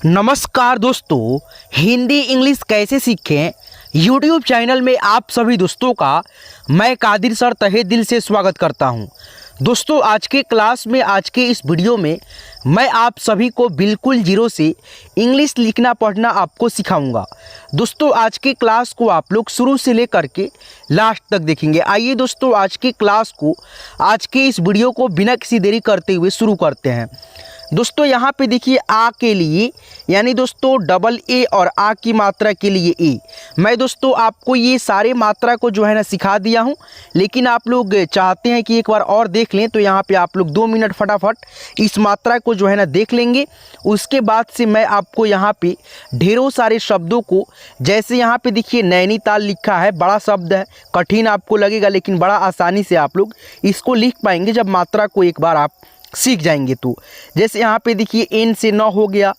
नमस्कार दोस्तों, हिंदी इंग्लिश कैसे सीखें यूट्यूब चैनल में आप सभी दोस्तों का मैं कादिर सर तहे दिल से स्वागत करता हूं। दोस्तों, आज के क्लास में आज के इस वीडियो में मैं आप सभी को बिल्कुल जीरो से इंग्लिश लिखना पढ़ना आपको सिखाऊंगा। दोस्तों, आज के क्लास को आप लोग शुरू से लेकर के लास्ट तक देखेंगे। आइए दोस्तों, आज के क्लास को आज के इस वीडियो को बिना किसी देरी करते हुए शुरू करते हैं। दोस्तों, यहाँ पे देखिए आ के लिए यानी दोस्तों डबल ए और आ की मात्रा के लिए ए। मैं दोस्तों आपको ये सारे मात्रा को जो है ना सिखा दिया हूँ, लेकिन आप लोग चाहते हैं कि एक बार और देख लें तो यहाँ पे आप लोग 2 मिनट फटाफट इस मात्रा को जो है ना देख लेंगे। उसके बाद से मैं आपको यहाँ पे ढेरों सारे शब्दों को, जैसे यहाँ पे देखिए नैनीताल लिखा है, बड़ा शब्द है, कठिन आपको लगेगा, लेकिन बड़ा आसानी से आप लोग इसको लिख पाएंगे जब मात्रा को एक बार आप सीख जाएंगे तो। जैसे यहाँ पे देखिए एन से 9 हो गया,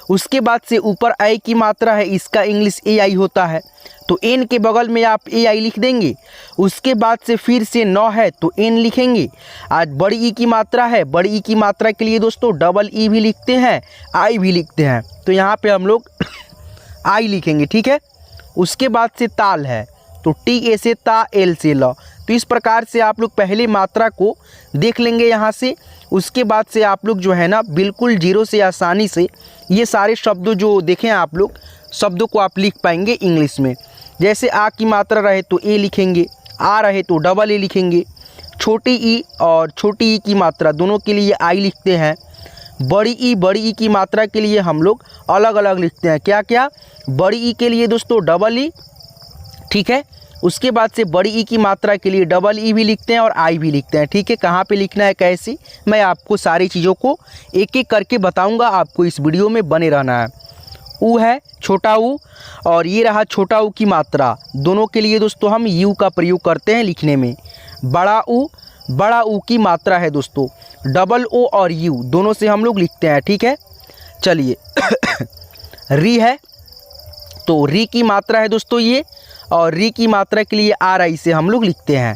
उसके बाद से ऊपर आई की मात्रा है, इसका इंग्लिश ए आई होता है, तो एन के बगल में आप ए आई लिख देंगे। उसके बाद से फिर से 9 है तो एन लिखेंगे। आज बड़ी ई की मात्रा है, बड़ी ई की मात्रा के लिए दोस्तों डबल ई भी लिखते हैं, आई भी लिखते हैं, तो यहाँ पे हम लोग आई लिखेंगे, ठीक है। उसके बाद से ताल है तो टी ए से ता, एल से ल। तो इस प्रकार से आप लोग पहले मात्रा को देख लेंगे यहाँ से। उसके बाद से आप लोग जो है ना बिल्कुल जीरो से आसानी से ये सारे शब्दों जो देखें आप लोग शब्दों को आप लिख पाएंगे इंग्लिश में। जैसे आ की मात्रा रहे तो ए लिखेंगे, आ रहे तो डबल ए लिखेंगे। छोटी ई और छोटी ई की मात्रा दोनों के लिए आई लिखते हैं। बड़ी ई की मात्रा के लिए हम लोग अलग अलग लिखते हैं। क्या क्या? बड़ी ई के लिए दोस्तों डबल ई, ठीक है। उसके बाद से बड़ी ई की मात्रा के लिए डबल ई भी लिखते हैं और आई भी लिखते हैं, ठीक है। कहाँ पे लिखना है, कैसे, मैं आपको सारी चीज़ों को एक एक करके बताऊंगा, आपको इस वीडियो में बने रहना है। ऊ है छोटा ऊ, और ये रहा छोटा ऊ की मात्रा, दोनों के लिए दोस्तों हम यू का प्रयोग करते हैं लिखने में। बड़ा ऊ की मात्रा है दोस्तों डबल ओ और यू दोनों से हम लोग लिखते हैं, ठीक है। चलिए री है तो री की मात्रा है दोस्तों ये, और री की मात्रा के लिए आर आई से हम लोग लिखते हैं।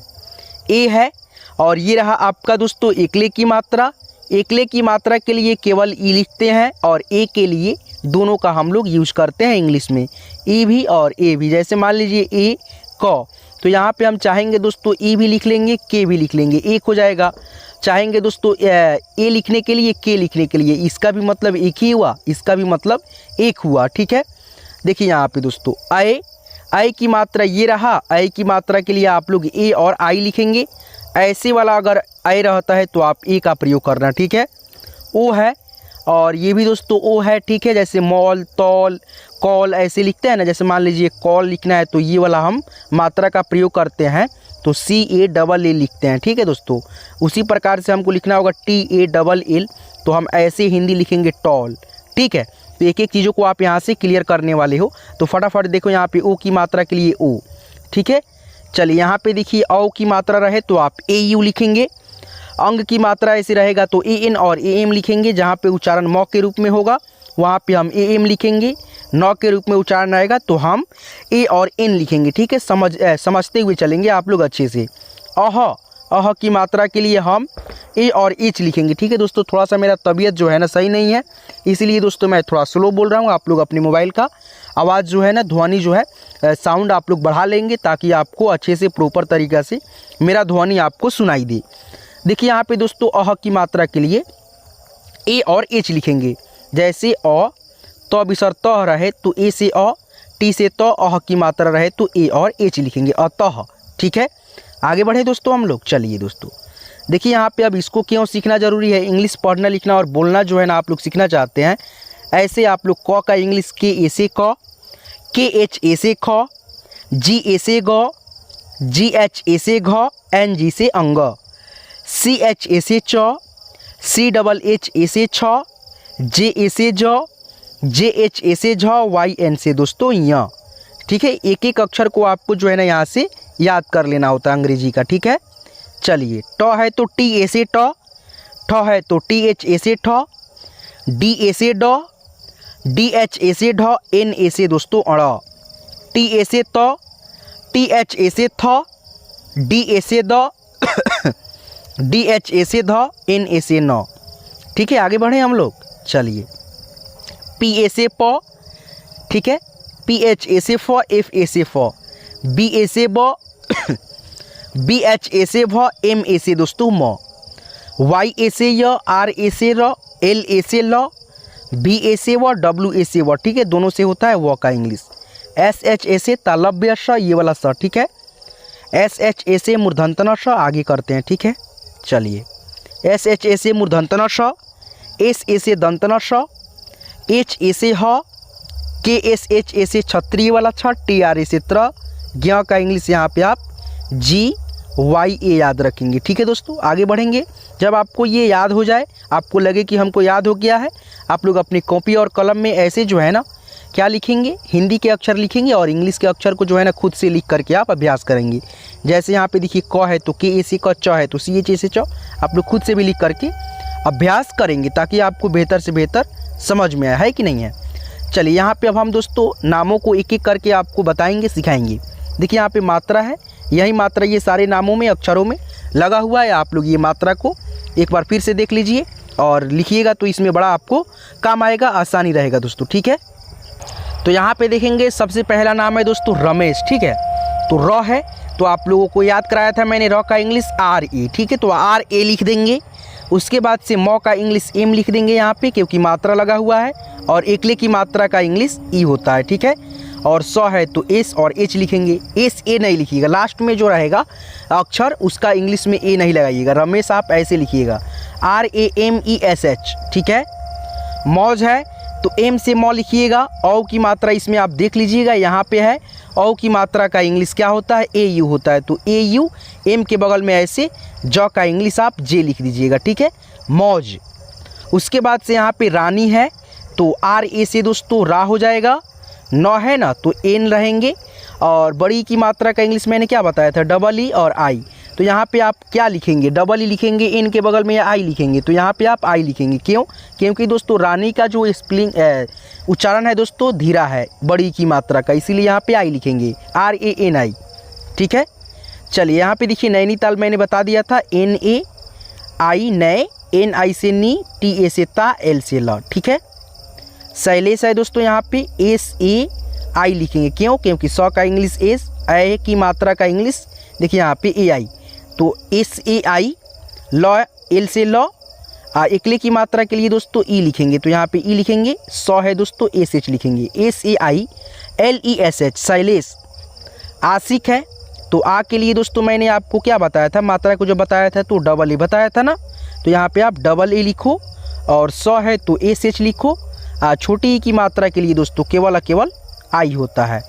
ए है और ये रहा आपका दोस्तों एकले की मात्रा, एकले की मात्रा के लिए केवल ई लिखते हैं, और ए के लिए दोनों का हम लोग यूज करते हैं इंग्लिश में, ई भी और ए भी। जैसे मान लीजिए ए क, तो यहाँ पे हम चाहेंगे दोस्तों ई भी लिख लेंगे, के भी लिख लेंगे, एक हो जाएगा। चाहेंगे दोस्तों ए लिखने के लिए, के लिखने के लिए, इसका भी मतलब एक ही हुआ, इसका भी मतलब एक हुआ, ठीक है। देखिए यहाँ पे दोस्तों आई की मात्रा ये रहा, आई की मात्रा के लिए आप लोग ए और आई लिखेंगे। ऐसे वाला अगर आई रहता है तो आप ए का प्रयोग करना, ठीक है। ओ है और ये भी दोस्तों ओ है, ठीक है। जैसे मॉल, तौल, कॉल ऐसे लिखते हैं ना, जैसे मान लीजिए कॉल लिखना है तो ये वाला हम मात्रा का प्रयोग करते हैं, तो सी ए डबल ए लिखते हैं, ठीक है दोस्तों। उसी प्रकार से हमको लिखना होगा टी ए डबल एल, तो हम ऐसे हिंदी लिखेंगे टॉल, ठीक है। तो एक एक चीज़ों को आप यहाँ से क्लियर करने वाले हो, तो फटाफट देखो यहाँ पे ओ की मात्रा के लिए ओ, ठीक है। चलिए यहाँ पे देखिए औ की मात्रा रहे तो आप ए यू लिखेंगे। अंग की मात्रा ऐसे रहेगा तो ए एन और ए एम लिखेंगे। जहाँ पे उच्चारण मौ के रूप में होगा वहाँ पे हम ए एम लिखेंगे। नौ के रूप में उच्चारण आएगा तो हम ए और एन लिखेंगे, ठीक है। समझते हुए चलेंगे आप लोग अच्छे से। अह की मात्रा के लिए हम ए और एच लिखेंगे, ठीक है दोस्तों। थोड़ा सा मेरा तबीयत जो है ना सही नहीं है, इसलिए दोस्तों मैं थोड़ा स्लो बोल रहा हूँ। आप लोग अपने मोबाइल का आवाज़ जो है ना, ध्वनि जो है, साउंड आप लोग बढ़ा लेंगे ताकि आपको अच्छे से प्रॉपर तरीक़ा से मेरा ध्वनि आपको सुनाई दे। देखिए यहाँ पे दोस्तों अह की मात्रा के लिए ए और एच लिखेंगे। जैसे अ तो बिसर त रहे तो ए से अ, टी से त, अह की मात्रा रहे तो ए और एच लिखेंगे, अतः, ठीक है। आगे बढ़े दोस्तों हम लोग। चलिए दोस्तों देखिए यहाँ पे अब इसको क्यों सीखना ज़रूरी है, इंग्लिश पढ़ना लिखना और बोलना जो है ना आप लोग सीखना चाहते हैं। ऐसे आप लोग क का इंग्लिश के ए से क, के एच ए से ख, जी ए से ग, जी एच ए से घ, एन जी से अंग, सी एच ए से च, सी डबल एच ए से छ, जे ए से ज, जे एच ए से झ, वाई एन से दोस्तों य, ठीक है। एक एक अक्षर को आपको जो है ना यहाँ से याद कर लेना होता है अंग्रेजी का, ठीक है। चलिए ट है तो टी ए से ट, ठ है तो टी एच ए से ठ, डी ए से ड, डी एच ए से ढ, एन ए से दोस्तों अड़, टी ए से त, टी एच ए से थ, डी ए से द, डी एच ए से ध, एन ए से न, ठीक है। आगे बढ़े हम लोग। चलिए पी ए से प, ठीक है, पी एच ए से फ, एफ ए से फ, बी ए से ब, बी एच ए से भ, एम ए से दोस्तों म, वाई ए से य, आर ए से र, एल ए से ल, बी ए से व, डब्ल्यू ए से व, ठीक है, दोनों से होता है व का इंग्लिश। एस एच ए से तालव्य स, ये वाला स, ठीक है, एस एच ए से मूर्धन्य स, आगे करते हैं, ठीक है। चलिए, एस एच ए से मूर्धन्य स, एस ए से दंतन स, एच ए से ह, के एस एच ए से क्षत्रिय वाला छ, टी आर ए से त्र, ज्ञ का इंग्लिश यहाँ पे आप जी वाई ए याद रखेंगे, ठीक है दोस्तों। आगे बढ़ेंगे, जब आपको ये याद हो जाए, आपको लगे कि हमको याद हो गया है, आप लोग अपनी कॉपी और कलम में ऐसे जो है ना क्या लिखेंगे, हिंदी के अक्षर लिखेंगे और इंग्लिश के अक्षर को जो है ना खुद से लिख करके आप अभ्यास करेंगे। जैसे यहाँ पे देखिए क है तो के ए से क, च है तो सी एच ए से च, आप लोग खुद से भी लिख करके अभ्यास करेंगे ताकि आपको बेहतर से बेहतर समझ में आए, है कि नहीं है। चलिए, यहाँ पे अब हम दोस्तों नामों को एक एक करके आपको बताएंगे, सिखाएंगे। देखिए यहाँ पे मात्रा है, यही मात्रा ये सारे नामों में अक्षरों में लगा हुआ है। आप लोग ये मात्रा को एक बार फिर से देख लीजिए और लिखिएगा, तो इसमें बड़ा आपको काम आएगा, आसानी रहेगा दोस्तों, ठीक है। तो यहाँ पे देखेंगे सबसे पहला नाम है दोस्तों रमेश, ठीक है। तो र है तो आप लोगों को याद कराया था मैंने र का इंग्लिश आर ए, ठीक है, तो आर ए लिख देंगे। उसके बाद से म का इंग्लिश एम लिख देंगे यहाँ पे, क्योंकि मात्रा लगा हुआ है और एकले की मात्रा का इंग्लिश ई होता है, ठीक है। और स है तो एस और एच लिखेंगे, एस ए नहीं लिखिएगा, लास्ट में जो रहेगा अक्षर उसका इंग्लिश में ए नहीं लगाइएगा। रमेश आप ऐसे लिखिएगा, R A M E S H, ठीक है। मौज है तो एम से मौ लिखिएगा। औ की मात्रा इसमें आप देख लीजिएगा, यहाँ पे है औ की मात्रा का इंग्लिश क्या होता है, ए यू होता है, तो ए यू, एम के बगल में ऐसे ज का इंग्लिश आप जे लिख दीजिएगा, ठीक है, मौज। उसके बाद से यहाँ पे रानी है तो आर ए से दोस्तों रा हो जाएगा, नौ है ना तो एन रहेंगे। और बड़ी की मात्रा का इंग्लिश मैंने क्या बताया था, डबल ई और आई, तो यहाँ पे आप क्या लिखेंगे, डबल ई लिखेंगे, एन के बगल में या आई लिखेंगे, तो यहाँ पे आप आई लिखेंगे। क्यों? क्योंकि दोस्तों रानी का जो स्पेलिंग उच्चारण है दोस्तों धीरा है बड़ी की मात्रा का, इसीलिए यहाँ पे आई लिखेंगे, आर ए एन आई, ठीक है। चलिए यहाँ पे देखिए नैनीताल मैंने बता दिया था, एन ए आई नए, एन आई से नी, टी ए से ता, एल से ल, ठीक है। शैलेश है दोस्तों यहाँ पे एस ए आई लिखेंगे, क्यों? क्योंकि सौ का इंग्लिश एस, ए की मात्रा का इंग्लिश देखिए यहाँ पे ए आई, तो S A I, law L से लॉ, एकले की मात्रा के लिए दोस्तों ई लिखेंगे, तो यहाँ पे ई लिखेंगे। सौ है दोस्तों एस एच लिखेंगे, S A I L E S H, Shailesh. Ashiq है तो आ के लिए दोस्तों मैंने आपको क्या बताया था, मात्रा को जो बताया था तो डबल ए बताया था ना, तो यहाँ पे आप डबल ए लिखो। और सौ है तो एस एच लिखो। छोटी ई की मात्रा के लिए दोस्तों केवल आई होता है,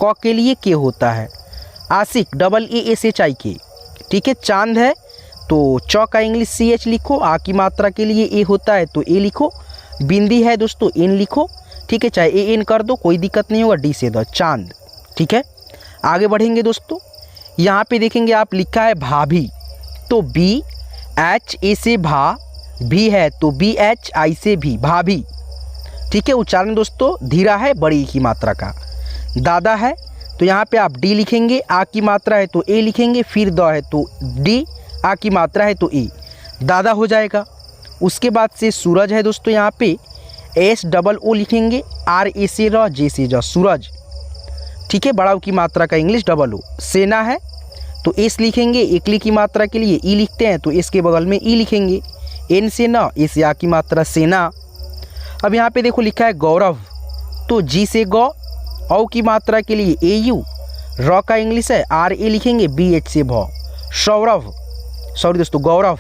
क के लिए के होता है। Ashiq double A S H I K, ठीक है। चांद है तो च का इंग्लिश सी एच लिखो, आ की मात्रा के लिए ए होता है तो ए लिखो। बिंदी है दोस्तों एन लिखो, ठीक है, चाहे ए एन कर दो कोई दिक्कत नहीं होगा, डी से दो, चांद, ठीक है। आगे बढ़ेंगे दोस्तों, यहाँ पे देखेंगे आप लिखा है भाभी, तो बी एच ए से भा, भी है तो बी एच आई से भी, भाभी, ठीक है। उच्चारण दोस्तों धीरा है बड़ी की मात्रा का। दादा है तो यहाँ पे आप डी लिखेंगे, आ की मात्रा है तो ए लिखेंगे, फिर द है तो डी, आ की मात्रा है तो ए, दादा हो जाएगा। उसके बाद से सूरज है दोस्तों यहाँ पे एस डबल ओ लिखेंगे, आर ए से र, जे से ज, सूरज, ठीक है, बड़ा की मात्रा का इंग्लिश डबल ओ। सेना है तो एस लिखेंगे, एकली की मात्रा के लिए ई लिखते हैं तो एस के बगल में ई लिखेंगे, एन से न, एस या की मात्रा सेना। अब यहाँ पे देखो लिखा है गौरव, तो जी से गौ, औ की मात्रा के लिए ए यू, र का इंग्लिश है आर ए लिखेंगे, बी एच से भ, सौरभ, सॉरी दोस्तों गौरव।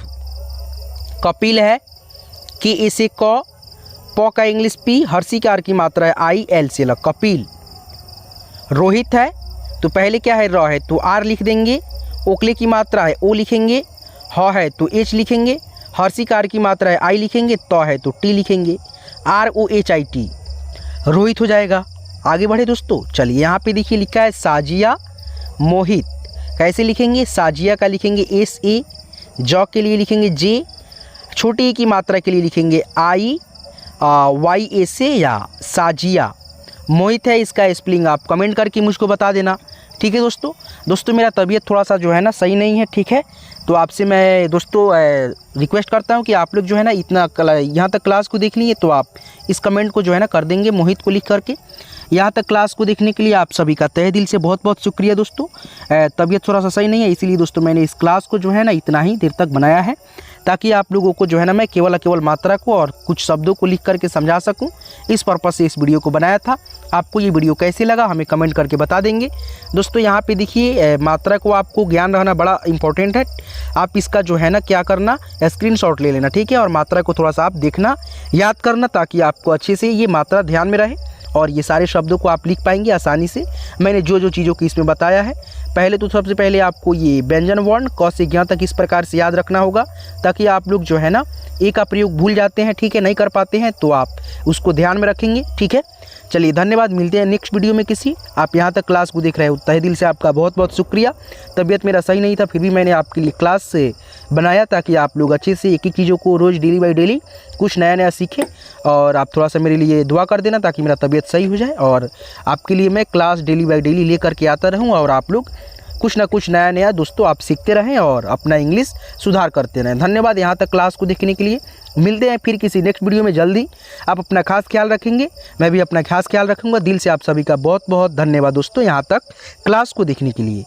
कपिल है के ए से क, प का इंग्लिश पी, हर्षिकार की मात्रा है आई, एल से ल, कपिल। रोहित है तो पहले क्या है र है तो आर लिख देंगे, ओकले की मात्रा है ओ लिखेंगे, ह है तो एच लिखेंगे, हर्षिकार की मात्रा है आई लिखेंगे, त है तो टी लिखेंगे, R O H I T, Rohit हो जाएगा। आगे बढ़े दोस्तों, चलिए यहाँ पे देखिए लिखा है साजिया मोहित, कैसे लिखेंगे, साजिया का लिखेंगे एस ए, ज के लिए लिखेंगे जे, छोटी ए की मात्रा के लिए लिखेंगे आई वाई ए से या, साजिया। मोहित है इसका स्पेलिंग आप कमेंट करके मुझको बता देना, ठीक है दोस्तों। मेरा तबीयत थोड़ा सा जो है ना सही नहीं है, ठीक है, तो आपसे मैं दोस्तों रिक्वेस्ट करता हूं कि आप लोग जो है ना इतना यहाँ तक क्लास को देख लिए तो आप इस कमेंट को जो है ना कर देंगे मोहित को लिख करके। यहाँ तक क्लास को देखने के लिए आप सभी का तहे दिल से बहुत बहुत शुक्रिया दोस्तों। तबीयत थोड़ा सा सही नहीं है, इसीलिए दोस्तों मैंने इस क्लास को जो है ना इतना ही देर तक बनाया है, ताकि आप लोगों को जो है ना मैं केवल मात्रा को और कुछ शब्दों को लिख करके समझा सकूं। इस पर्पज़ से इस वीडियो को बनाया था। आपको ये वीडियो कैसे लगा हमें कमेंट करके बता देंगे। दोस्तों यहाँ पे देखिए मात्रा को आपको ज्ञान रहना बड़ा इंपॉर्टेंट है। आप इसका जो है ना क्या करना, स्क्रीनशॉट ले लेना, ठीक है, और मात्रा को थोड़ा सा आप देखना, याद करना, ताकि आपको अच्छे से ये मात्रा ध्यान में रहे और ये सारे शब्दों को आप लिख पाएंगे आसानी से। मैंने जो जो चीज़ों की इसमें बताया है, पहले तो सबसे पहले आपको ये व्यंजन वर्ण क से ज्ञ तक इस प्रकार से याद रखना होगा, ताकि आप लोग जो है ना ए का प्रयोग भूल जाते हैं, ठीक है, नहीं कर पाते हैं, तो आप उसको ध्यान में रखेंगे, ठीक है। चलिए धन्यवाद, मिलते हैं नेक्स्ट वीडियो में किसी। आप यहाँ तक क्लास को देख रहे हो, तहे दिल से आपका बहुत बहुत शुक्रिया। तबीयत मेरा सही नहीं था, फिर भी मैंने आपके लिए क्लास से बनाया ताकि आप लोग अच्छे से एक एक चीज़ों को रोज़ डेली बाई डेली कुछ नया नया सीखें। और आप थोड़ा सा मेरे लिए दुआ कर देना ताकि मेरा तबीयत सही हो जाए और आपके लिए मैं क्लास डेली बाई डेली ले करके आता रहूँ और आप लोग कुछ ना कुछ नया नया दोस्तों आप सीखते रहें और अपना इंग्लिश सुधार करते रहें। धन्यवाद यहाँ तक क्लास को देखने के लिए। मिलते हैं फिर किसी नेक्स्ट वीडियो में जल्दी। आप अपना खास ख्याल रखेंगे, मैं भी अपना खास ख्याल रखूँगा। दिल से आप सभी का बहुत बहुत धन्यवाद दोस्तों यहाँ तक क्लास को देखने के लिए।